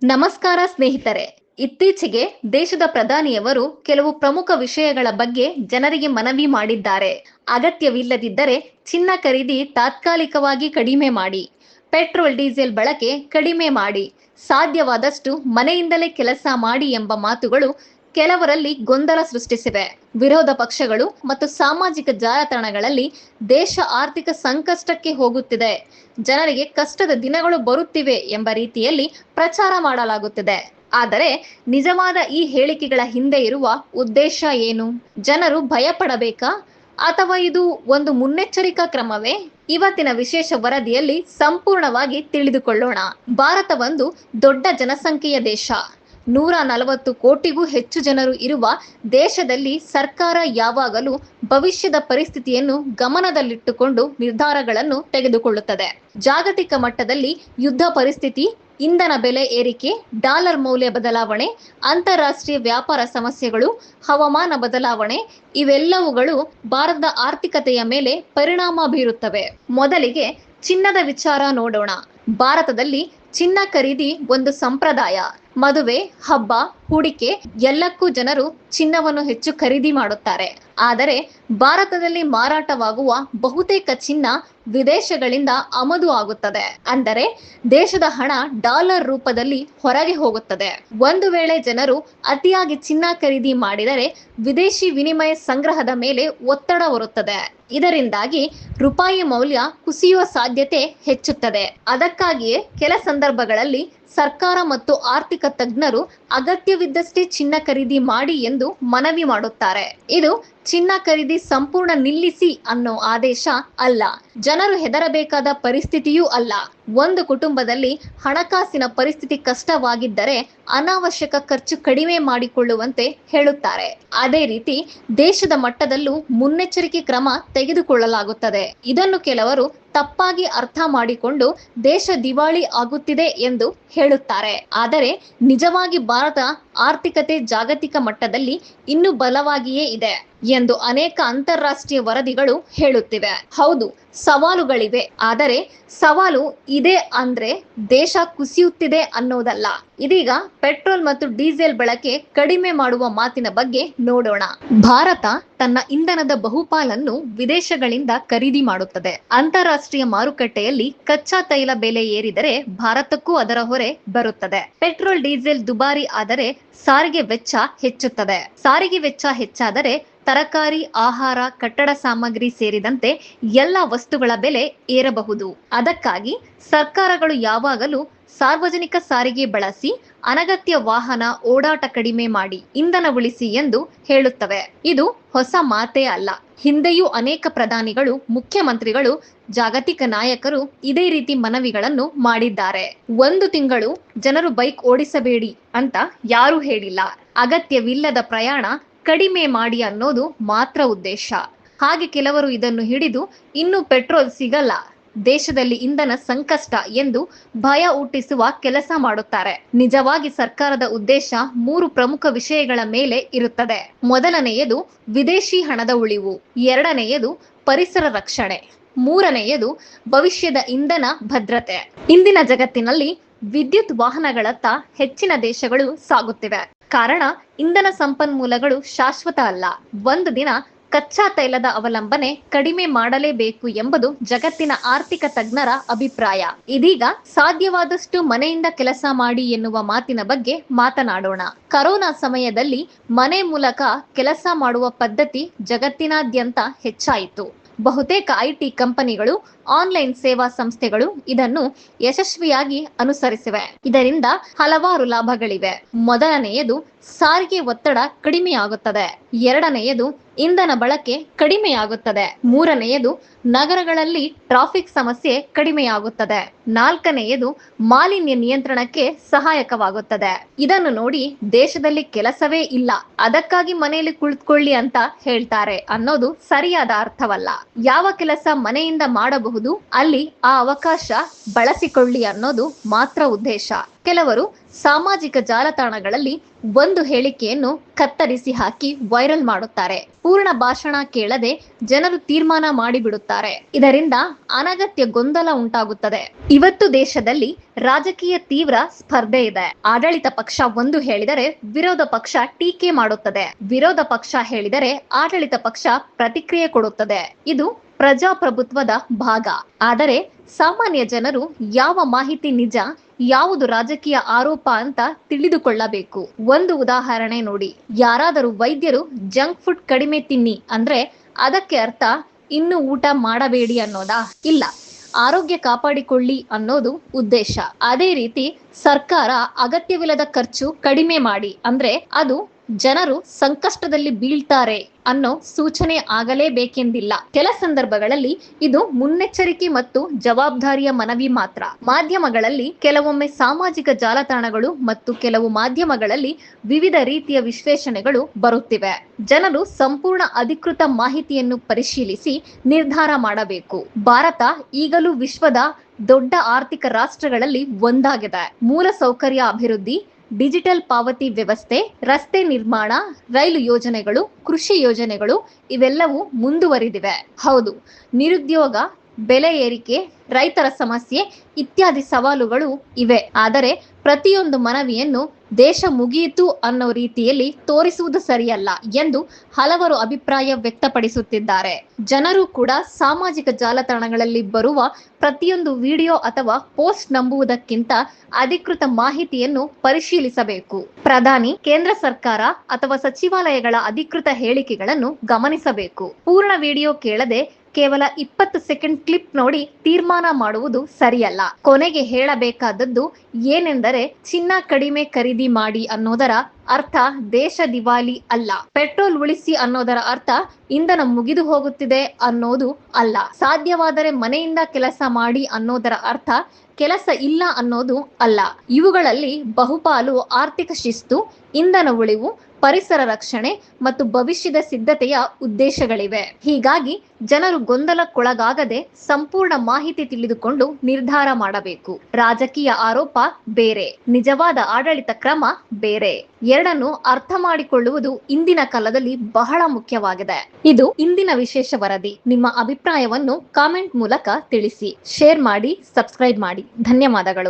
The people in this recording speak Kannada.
ನಮಸ್ಕಾರ ಸ್ನೇಹಿತರೆ. ಇತ್ತೀಚೆಗೆ ದೇಶದ ಪ್ರಧಾನಿಯವರು ಕೆಲವು ಪ್ರಮುಖ ವಿಷಯಗಳ ಬಗ್ಗೆ ಜನರಿಗೆ ಮನವಿ ಮಾಡಿದ್ದಾರೆ. ಅಗತ್ಯವಿಲ್ಲದಿದ್ದರೆ ಚಿನ್ನ ಖರೀದಿ ತಾತ್ಕಾಲಿಕವಾಗಿ ಕಡಿಮೆ ಮಾಡಿ, ಪೆಟ್ರೋಲ್ ಡೀಸೆಲ್ ಬಳಕೆ ಕಡಿಮೆ ಮಾಡಿ, ಸಾಧ್ಯವಾದಷ್ಟು ಮನೆಯಿಂದಲೇ ಕೆಲಸ ಮಾಡಿ ಎಂಬ ಮಾತುಗಳು ಕೆಲವರಲ್ಲಿ ಗೊಂದಲ ಸೃಷ್ಟಿಸಿವೆ. ವಿರೋಧ ಪಕ್ಷಗಳು ಮತ್ತು ಸಾಮಾಜಿಕ ಜಾಲತಾಣಗಳಲ್ಲಿ ದೇಶ ಆರ್ಥಿಕ ಸಂಕಷ್ಟಕ್ಕೆ ಹೋಗುತ್ತಿದೆ, ಜನರಿಗೆ ಕಷ್ಟದ ದಿನಗಳು ಬರುತ್ತಿವೆ ಎಂಬ ರೀತಿಯಲ್ಲಿ ಪ್ರಚಾರ ಮಾಡಲಾಗುತ್ತಿದೆ. ಆದರೆ ನಿಜವಾದ ಈ ಹೇಳಿಕೆಗಳ ಹಿಂದೆ ಇರುವ ಉದ್ದೇಶ ಏನು? ಜನರು ಭಯಪಡಬೇಕಾ ಅಥವಾ ಇದು ಒಂದು ಮುನ್ನೆಚ್ಚರಿಕಾ ಕ್ರಮವೇ? ಇವತ್ತಿನ ವಿಶೇಷ ವರದಿಯಲ್ಲಿ ಸಂಪೂರ್ಣವಾಗಿ ತಿಳಿದುಕೊಳ್ಳೋಣ. ಭಾರತ ಒಂದು ದೊಡ್ಡ ಜನಸಂಖ್ಯೆಯ ದೇಶ. 140 ಕೋಟಿಗೂ ಹೆಚ್ಚು ಜನರು ಇರುವ ದೇಶದಲ್ಲಿ ಸರ್ಕಾರ ಯಾವಾಗಲೂ ಭವಿಷ್ಯದ ಪರಿಸ್ಥಿತಿಯನ್ನು ಗಮನದಲ್ಲಿಟ್ಟುಕೊಂಡು ನಿರ್ಧಾರಗಳನ್ನು ತೆಗೆದುಕೊಳ್ಳುತ್ತದೆ. ಜಾಗತಿಕ ಮಟ್ಟದಲ್ಲಿ ಯುದ್ಧ ಪರಿಸ್ಥಿತಿ, ಇಂಧನ ಬೆಲೆ ಏರಿಕೆ, ಡಾಲರ್ ಮೌಲ್ಯ ಬದಲಾವಣೆ, ಅಂತಾರಾಷ್ಟ್ರೀಯ ವ್ಯಾಪಾರ ಸಮಸ್ಯೆಗಳು, ಹವಾಮಾನ ಬದಲಾವಣೆ ಇವೆಲ್ಲವುಗಳು ಭಾರತದ ಆರ್ಥಿಕತೆಯ ಮೇಲೆ ಪರಿಣಾಮ ಬೀರುತ್ತವೆ. ಮೊದಲಿಗೆ ಚಿನ್ನದ ವಿಚಾರ ನೋಡೋಣ. ಭಾರತದಲ್ಲಿ ಚಿನ್ನ ಖರೀದಿ ಒಂದು ಸಂಪ್ರದಾಯ. ಮದುವೆ, ಹಬ್ಬ, ಹೂಡಿಕೆ ಎಲ್ಲಕ್ಕೂ ಜನರು ಚಿನ್ನವನ್ನು ಹೆಚ್ಚು ಖರೀದಿ ಮಾಡುತ್ತಾರೆ. ಆದರೆ ಭಾರತದಲ್ಲಿ ಮಾರಾಟವಾಗುವ ಬಹುತೇಕ ಚಿನ್ನ ವಿದೇಶಗಳಿಂದ ಆಮದು ಆಗುತ್ತದೆ. ಅಂದರೆ ದೇಶದ ಹಣ ಡಾಲರ್ ರೂಪದಲ್ಲಿ ಹೊರಗೆ ಹೋಗುತ್ತದೆ. ಒಂದು ವೇಳೆ ಜನರು ಅತಿಯಾಗಿ ಚಿನ್ನ ಖರೀದಿ ಮಾಡಿದರೆ ವಿದೇಶಿ ವಿನಿಮಯ ಸಂಗ್ರಹದ ಮೇಲೆ ಒತ್ತಡ ಬರುತ್ತದೆ. ಇದರಿಂದಾಗಿ ರೂಪಾಯಿ ಮೌಲ್ಯ ಕುಸಿಯುವ ಸಾಧ್ಯತೆ ಹೆಚ್ಚುತ್ತದೆ. ಅದಕ್ಕಾಗಿಯೇ ಕೆಲ ಸಂದರ್ಭಗಳಲ್ಲಿ ಸರ್ಕಾರ ಮತ್ತು ಆರ್ಥಿಕ ತಜ್ಞರು ಅಗತ್ಯವಿದ್ದಷ್ಟೇ ಚಿನ್ನ ಖರೀದಿ ಮಾಡಿ ಎಂದು ಮನವಿ ಮಾಡುತ್ತಾರೆ. ಇದು ಚಿನ್ನ ಖರೀದಿ ಸಂಪೂರ್ಣ ನಿಲ್ಲಿಸಿ ಅನ್ನೋ ಆದೇಶ ಅಲ್ಲ, ಜನರು ಹೆದರಬೇಕಾದ ಪರಿಸ್ಥಿತಿಯೂ ಅಲ್ಲ. ಒಂದು ಕುಟುಂಬದಲ್ಲಿ ಹಣಕಾಸಿನ ಪರಿಸ್ಥಿತಿ ಕಷ್ಟವಾಗಿದ್ದರೆ ಅನಾವಶ್ಯಕ ಖರ್ಚು ಕಡಿಮೆ ಮಾಡಿಕೊಳ್ಳುವಂತೆ ಹೇಳುತ್ತಾರೆ. ಅದೇ ರೀತಿ ದೇಶದ ಮಟ್ಟದಲ್ಲೂ ಮುನ್ನೆಚ್ಚರಿಕೆ ಕ್ರಮ ತೆಗೆದುಕೊಳ್ಳಲಾಗುತ್ತದೆ. ಇದನ್ನು ಕೆಲವರು ತಪ್ಪಾಗಿ ಅರ್ಥ ಮಾಡಿಕೊಂಡು ದೇಶ ದಿವಾಳಿ ಆಗುತ್ತಿದೆ ಎಂದು ಹೇಳುತ್ತಾರೆ. ಆದರೆ ನಿಜವಾಗಿ ಭಾರತ ಆರ್ಥಿಕತೆ ಜಾಗತಿಕ ಮಟ್ಟದಲ್ಲಿ ಇನ್ನೂ ಬಲವಾಗಿಯೇ ಇದೆ ಎಂದು ಅನೇಕ ಅಂತಾರಾಷ್ಟ್ರೀಯ ವರದಿಗಳು ಹೇಳುತ್ತಿವೆ. ಹೌದು, ಸವಾಲುಗಳಿವೆ. ಆದರೆ ಸವಾಲು ಇದೆ ಅಂದ್ರೆ ದೇಶ ಕುಸಿಯುತ್ತಿದೆ ಅನ್ನೋದಲ್ಲ. ಇದೀಗ ಪೆಟ್ರೋಲ್ ಮತ್ತು ಡೀಸೆಲ್ ಬಳಕೆ ಕಡಿಮೆ ಮಾಡುವ ಮಾತಿನ ಬಗ್ಗೆ ನೋಡೋಣ. ಭಾರತ ತನ್ನ ಇಂಧನದ ಬಹುಪಾಲನ್ನು ವಿದೇಶಗಳಿಂದ ಖರೀದಿ ಮಾಡುತ್ತದೆ. ಅಂತಾರಾಷ್ಟ್ರೀಯ ಮಾರುಕಟ್ಟೆಯಲ್ಲಿ ಕಚ್ಚಾ ತೈಲ ಬೆಲೆ ಏರಿದರೆ ಭಾರತಕ್ಕೂ ಅದರ ಹೊರೆ ಬರುತ್ತದೆ. ಪೆಟ್ರೋಲ್ ಡೀಸೆಲ್ ದುಬಾರಿ ಆದರೆ ಸಾರಿಗೆ ವೆಚ್ಚ ಹೆಚ್ಚುತ್ತದೆ. ಸಾರಿಗೆ ವೆಚ್ಚ ಹೆಚ್ಚಾದರೆ ತರಕಾರಿ, ಆಹಾರ, ಕಟ್ಟಡ ಸಾಮಗ್ರಿ ಸೇರಿದಂತೆ ಎಲ್ಲ ವಸ್ತುಗಳ ಬೆಲೆ ಏರಬಹುದು. ಅದಕ್ಕಾಗಿ ಸರ್ಕಾರಗಳು ಯಾವಾಗಲೂ ಸಾರ್ವಜನಿಕ ಸಾರಿಗೆ ಬಳಸಿ, ಅನಗತ್ಯ ವಾಹನ ಓಡಾಟ ಕಡಿಮೆ ಮಾಡಿ, ಇಂಧನ ಉಳಿಸಿ ಎಂದು ಹೇಳುತ್ತವೆ. ಇದು ಹೊಸ ಮಾತೇ ಅಲ್ಲ. ಹಿಂದೆಯೂ ಅನೇಕ ಪ್ರಧಾನಿಗಳು, ಮುಖ್ಯಮಂತ್ರಿಗಳು, ಜಾಗತಿಕ ನಾಯಕರು ಇದೇ ರೀತಿ ಮನವಿಗಳನ್ನು ಮಾಡಿದ್ದಾರೆ. 1 ತಿಂಗಳು ಜನರು ಬೈಕ್ ಓಡಿಸಬೇಡಿ ಅಂತ ಯಾರೂ ಹೇಳಿಲ್ಲ. ಅಗತ್ಯವಿಲ್ಲದ ಪ್ರಯಾಣ ಕಡಿಮೆ ಮಾಡಿ ಅನ್ನೋದು ಮಾತ್ರ ಉದ್ದೇಶ. ಹಾಗೆ ಕೆಲವರು ಇದನ್ನು ಹಿಡಿದು ಇನ್ನು ಪೆಟ್ರೋಲ್ ಸಿಗಲ್ಲ, ದೇಶದಲ್ಲಿ ಇಂಧನ ಸಂಕಷ್ಟ ಎಂದು ಭಯ ಹುಟ್ಟಿಸುವ ಕೆಲಸ ಮಾಡುತ್ತಾರೆ. ನಿಜವಾಗಿ ಸರ್ಕಾರದ ಉದ್ದೇಶ 3 ಪ್ರಮುಖ ವಿಷಯಗಳ ಮೇಲೆ ಇರುತ್ತದೆ. ಮೊದಲನೆಯದು ವಿದೇಶಿ ಹಣದ ಉಳಿವು, ಎರಡನೆಯದು ಪರಿಸರ ರಕ್ಷಣೆ, ಮೂರನೆಯದು ಭವಿಷ್ಯದ ಇಂಧನ ಭದ್ರತೆ. ಇಂದಿನ ಜಗತ್ತಿನಲ್ಲಿ ವಿದ್ಯುತ್ ವಾಹನಗಳತ್ತ ಹೆಚ್ಚಿನ ದೇಶಗಳು ಸಾಗುತ್ತಿವೆ. ಕಾರಣ ಇಂಧನ ಸಂಪನ್ಮೂಲಗಳು ಶಾಶ್ವತ ಅಲ್ಲ. ಒಂದು ದಿನ ಕಚ್ಚಾ ತೈಲದ ಅವಲಂಬನೆ ಕಡಿಮೆ ಮಾಡಲೇಬೇಕು ಎಂಬುದು ಜಗತ್ತಿನ ಆರ್ಥಿಕ ತಜ್ಞರ ಅಭಿಪ್ರಾಯ. ಇದೀಗ ಸಾಧ್ಯವಾದಷ್ಟು ಮನೆಯಿಂದ ಕೆಲಸ ಮಾಡಿ ಎನ್ನುವ ಮಾತಿನ ಬಗ್ಗೆ ಮಾತನಾಡೋಣ. ಕರೋನಾ ಸಮಯದಲ್ಲಿ ಮನೆ ಮೂಲಕ ಕೆಲಸ ಮಾಡುವ ಪದ್ಧತಿ ಜಗತ್ತಿನಾದ್ಯಂತ ಹೆಚ್ಚಾಯಿತು. ಬಹುತೇಕ ಐಟಿ ಕಂಪನಿಗಳು, ಆನ್ಲೈನ್ ಸೇವಾ ಸಂಸ್ಥೆಗಳು ಇದನ್ನು ಯಶಸ್ವಿಯಾಗಿ ಅನುಸರಿಸಿವೆ. ಇದರಿಂದ ಹಲವಾರು ಲಾಭಗಳಿವೆ. ಮೊದಲನೆಯದು ಸಾರಿಗೆ ಒತ್ತಡ ಕಡಿಮೆಯಾಗುತ್ತದೆ. ಎರಡನೆಯದು ಇಂಧನ ಬಳಕೆ ಕಡಿಮೆಯಾಗುತ್ತದೆ. ಮೂರನೆಯದು ನಗರಗಳಲ್ಲಿ ಟ್ರಾಫಿಕ್ ಸಮಸ್ಯೆ ಕಡಿಮೆಯಾಗುತ್ತದೆ. ನಾಲ್ಕನೆಯದು ಮಾಲಿನ್ಯ ನಿಯಂತ್ರಣಕ್ಕೆ ಸಹಾಯಕವಾಗುತ್ತದೆ. ಇದನ್ನು ನೋಡಿ ದೇಶದಲ್ಲಿ ಕೆಲಸವೇ ಇಲ್ಲ, ಅದಕ್ಕಾಗಿ ಮನೆಯಲ್ಲಿ ಕುಳಿತುಕೊಳ್ಳಿ ಅಂತ ಹೇಳ್ತಾರೆ ಅನ್ನೋದು ಸರಿಯಾದ ಅರ್ಥವಲ್ಲ. ಯಾವ ಕೆಲಸ ಮನೆಯಿಂದ ಮಾಡಬಹುದು ಮಾಡಬಹುದು, ಅಲ್ಲಿ ಆ ಅವಕಾಶ ಬಳಸಿಕೊಳ್ಳಿ ಅನ್ನೋದು ಮಾತ್ರ ಉದ್ದೇಶ. ಕೆಲವರು ಸಾಮಾಜಿಕ ಜಾಲತಾಣಗಳಲ್ಲಿ ಒಂದು ಹೇಳಿಕೆಯನ್ನು ಕತ್ತರಿಸಿ ಹಾಕಿ ವೈರಲ್ ಮಾಡುತ್ತಾರೆ. ಪೂರ್ಣ ಭಾಷಣ ಕೇಳದೆ ಜನರು ತೀರ್ಮಾನ ಮಾಡಿಬಿಡುತ್ತಾರೆ. ಇದರಿಂದ ಅನಗತ್ಯ ಗೊಂದಲ ಉಂಟಾಗುತ್ತದೆ. ಇವತ್ತು ದೇಶದಲ್ಲಿ ರಾಜಕೀಯ ತೀವ್ರ ಸ್ಪರ್ಧೆ ಇದೆ. ಆಡಳಿತ ಪಕ್ಷ ಒಂದು ಹೇಳಿದರೆ ವಿರೋಧ ಪಕ್ಷ ಟೀಕೆ ಮಾಡುತ್ತದೆ. ವಿರೋಧ ಪಕ್ಷ ಹೇಳಿದರೆ ಆಡಳಿತ ಪಕ್ಷ ಪ್ರತಿಕ್ರಿಯೆ ಕೊಡುತ್ತದೆ. ಇದು ಪ್ರಜಾಪ್ರಭುತ್ವದ ಭಾಗ. ಆದರೆ ಸಾಮಾನ್ಯ ಜನರು ಯಾವ ಮಾಹಿತಿ ನಿಜ, ಯಾವುದು ರಾಜಕೀಯ ಆರೋಪ ಅಂತ ತಿಳಿದುಕೊಳ್ಳಬೇಕು. ಒಂದು ಉದಾಹರಣೆ ನೋಡಿ. ಯಾರಾದರೂ ವೈದ್ಯರು ಜಂಕ್ ಫುಡ್ ಕಡಿಮೆ ತಿನ್ನಿ ಅಂದ್ರೆ ಅದಕ್ಕೆ ಅರ್ಥ ಇನ್ನು ಊಟ ಮಾಡಬೇಡಿ ಅನ್ನೋದಾ? ಇಲ್ಲ, ಆರೋಗ್ಯ ಕಾಪಾಡಿಕೊಳ್ಳಿ ಅನ್ನೋದು ಉದ್ದೇಶ. ಅದೇ ರೀತಿ ಸರ್ಕಾರ ಅಗತ್ಯವಿಲ್ಲದ ಖರ್ಚು ಕಡಿಮೆ ಮಾಡಿ ಅಂದ್ರೆ ಅದು ಜನರು ಸಂಕಷ್ಟದಲ್ಲಿ ಬೀಳ್ತಾರೆ ಅನ್ನೋ ಸೂಚನೆ ಆಗಲೇಬೇಕೆಂದಿಲ್ಲ. ಕೆಲ ಸಂದರ್ಭಗಳಲ್ಲಿ ಇದು ಮುನ್ನೆಚ್ಚರಿಕೆ ಮತ್ತು ಜವಾಬ್ದಾರಿಯ ಮನವಿ ಮಾತ್ರ. ಮಾಧ್ಯಮಗಳಲ್ಲಿ ಕೆಲವೊಮ್ಮೆ ಸಾಮಾಜಿಕ ಜಾಲತಾಣಗಳು ಮತ್ತು ಕೆಲವು ಮಾಧ್ಯಮಗಳಲ್ಲಿ ವಿವಿಧ ರೀತಿಯ ವಿಶ್ಲೇಷಣೆಗಳು ಬರುತ್ತಿವೆ. ಜನರು ಸಂಪೂರ್ಣ ಅಧಿಕೃತ ಮಾಹಿತಿಯನ್ನು ಪರಿಶೀಲಿಸಿ ನಿರ್ಧಾರ ಮಾಡಬೇಕು. ಭಾರತ ಈಗಲೂ ವಿಶ್ವದ ದೊಡ್ಡ ಆರ್ಥಿಕ ರಾಷ್ಟ್ರಗಳಲ್ಲಿ ಒಂದಾಗಿದೆ. ಮೂಲಸೌಕರ್ಯ ಅಭಿವೃದ್ಧಿ, ಡಿಜಿಟಲ್ ಪಾವತಿ ವ್ಯವಸ್ಥೆ, ರಸ್ತೆ ನಿರ್ಮಾಣ, ರೈಲು ಯೋಜನೆಗಳು, ಕೃಷಿ ಯೋಜನೆಗಳು ಇವೆಲ್ಲವೂ ಮುಂದುವರಿದಿವೆ. ಹೌದು, ನಿರುದ್ಯೋಗ, ಬೆಲೆ ಏರಿಕೆ, ರೈತರ ಸಮಸ್ಯೆ ಇತ್ಯಾದಿ ಸವಾಲುಗಳು ಇವೆ. ಆದರೆ ಪ್ರತಿಯೊಂದು ಮನವಿಯನ್ನು ದೇಶ ಮುಗಿಯಿತು ಅನ್ನೋ ರೀತಿಯಲ್ಲಿ ತೋರಿಸುವುದು ಸರಿಯಲ್ಲ ಎಂದು ಹಲವರು ಅಭಿಪ್ರಾಯ ವ್ಯಕ್ತಪಡಿಸುತ್ತಿದ್ದಾರೆ. ಜನರು ಕೂಡ ಸಾಮಾಜಿಕ ಜಾಲತಾಣಗಳಲ್ಲಿ ಬರುವ ಪ್ರತಿಯೊಂದು ವಿಡಿಯೋ ಅಥವಾ ಪೋಸ್ಟ್ ನಂಬುವುದಕ್ಕಿಂತ ಅಧಿಕೃತ ಮಾಹಿತಿಯನ್ನು ಪರಿಶೀಲಿಸಬೇಕು. ಪ್ರಧಾನಿ, ಕೇಂದ್ರ ಸರ್ಕಾರ ಅಥವಾ ಸಚಿವಾಲಯಗಳ ಅಧಿಕೃತ ಹೇಳಿಕೆಗಳನ್ನು ಗಮನಿಸಬೇಕು. ಪೂರ್ಣ ವಿಡಿಯೋ ಕೇಳದೆ ಕೇವಲ 20 ಸೆಕೆಂಡ್ ಕ್ಲಿಪ್ ನೋಡಿ ತೀರ್ಮಾನ ಮಾಡುವುದು ಸರಿಯಲ್ಲ. ಕೊನೆಗೆ ಹೇಳಬೇಕಾದದ್ದು ಏನೆಂದರೆ, ಚಿನ್ನ ಕಡಿಮೆ ಖರೀದಿ ಮಾಡಿ ಅನ್ನೋದರ ಅರ್ಥ ದೇಶ ದಿವಾಲಿ ಅಲ್ಲ. ಪೆಟ್ರೋಲ್ ಉಳಿಸಿ ಅನ್ನೋದರ ಅರ್ಥ ಇಂಧನ ಮುಗಿದು ಹೋಗುತ್ತಿದೆ ಅನ್ನೋದು ಅಲ್ಲ. ಸಾಧ್ಯವಾದರೆ ಮನೆಯಿಂದ ಕೆಲಸ ಮಾಡಿ ಅನ್ನೋದರ ಅರ್ಥ ಕೆಲಸ ಇಲ್ಲ ಅನ್ನೋದು ಅಲ್ಲ. ಇವುಗಳಲ್ಲಿ ಬಹುಪಾಲು ಆರ್ಥಿಕ ಶಿಸ್ತು, ಇಂಧನ ಉಳಿವು, ಪರಿಸರ ರಕ್ಷಣೆ ಮತ್ತು ಭವಿಷ್ಯದ ಸಿದ್ಧತೆಯ ಉದ್ದೇಶಗಳಿವೆ. ಹೀಗಾಗಿ ಜನರು ಗೊಂದಲಕ್ಕೊಳಗಾಗದೆ ಸಂಪೂರ್ಣ ಮಾಹಿತಿ ತಿಳಿದುಕೊಂಡು ನಿರ್ಧಾರ ಮಾಡಬೇಕು. ರಾಜಕೀಯ ಆರೋಪ ಬೇರೆ, ನಿಜವಾದ ಆಡಳಿತ ಕ್ರಮ ಬೇರೆ. ಎರಡನ್ನು ಅರ್ಥ ಮಾಡಿಕೊಳ್ಳುವುದು ಇಂದಿನ ಕಾಲದಲ್ಲಿ ಬಹಳ ಮುಖ್ಯವಾಗಿದೆ. ಇದು ಇಂದಿನ ವಿಶೇಷ ವರದಿ. ನಿಮ್ಮ ಅಭಿಪ್ರಾಯವನ್ನು ಕಾಮೆಂಟ್ ಮೂಲಕ ತಿಳಿಸಿ, ಶೇರ್ ಮಾಡಿ, ಸಬ್ಸ್ಕ್ರೈಬ್ ಮಾಡಿ. ಧನ್ಯವಾದಗಳು.